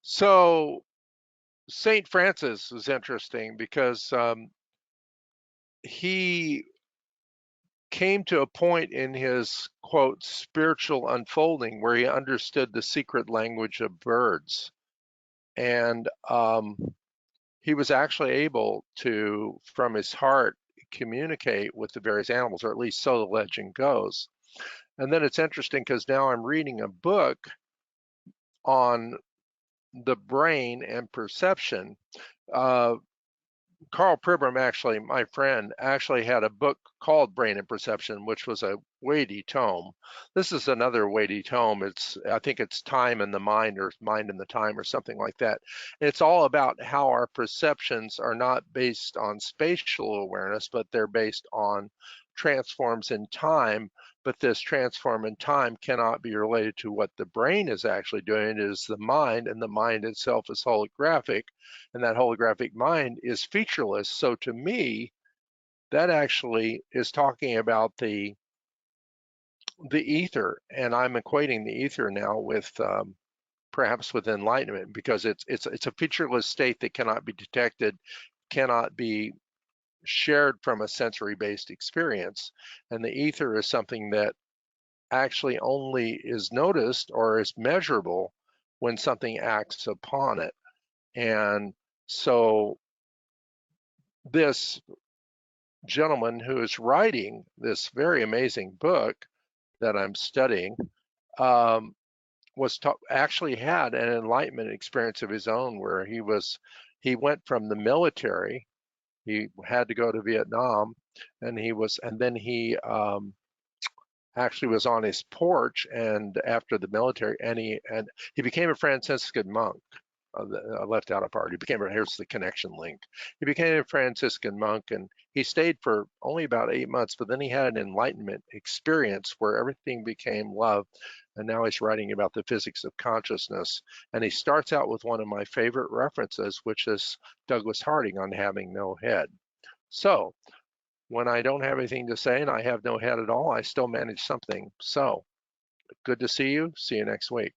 So Saint Francis was interesting because he came to a point in his quote spiritual unfolding where he understood the secret language of birds, and he was actually able to, from his heart, communicate with the various animals, or at least so the legend goes. And then it's interesting because now I'm reading a book on the brain and perception. Uh, Carl Pribram, actually, my friend, actually had a book called Brain and Perception, which was a weighty tome. This is another weighty tome. I think it's Time and the Mind, or Mind and the Time, or something like that. It's all about how our perceptions are not based on spatial awareness, but they're based on transforms in time. But this transform in time cannot be related to what the brain is actually doing. It is the mind, and the mind itself is holographic, and that holographic mind is featureless. So to me, that actually is talking about the ether, and I'm equating the ether now with perhaps with enlightenment, because it's a featureless state that cannot be detected, cannot be shared from a sensory-based experience, and the ether is something that actually only is noticed or is measurable when something acts upon it. And so this gentleman who is writing this very amazing book that I'm studying um, actually had an enlightenment experience of his own, where he went from the military. He had to go to Vietnam, and then he actually was on his porch, and after the military, and he became a Franciscan monk. I left out a part. Here's the connection link. He became a Franciscan monk, and he stayed for only about 8 months, but then he had an enlightenment experience where everything became love. And now he's writing about the physics of consciousness. And he starts out with one of my favorite references, which is Douglas Harding on having no head. So when I don't have anything to say and I have no head at all, I still manage something. So good to see you. See you next week.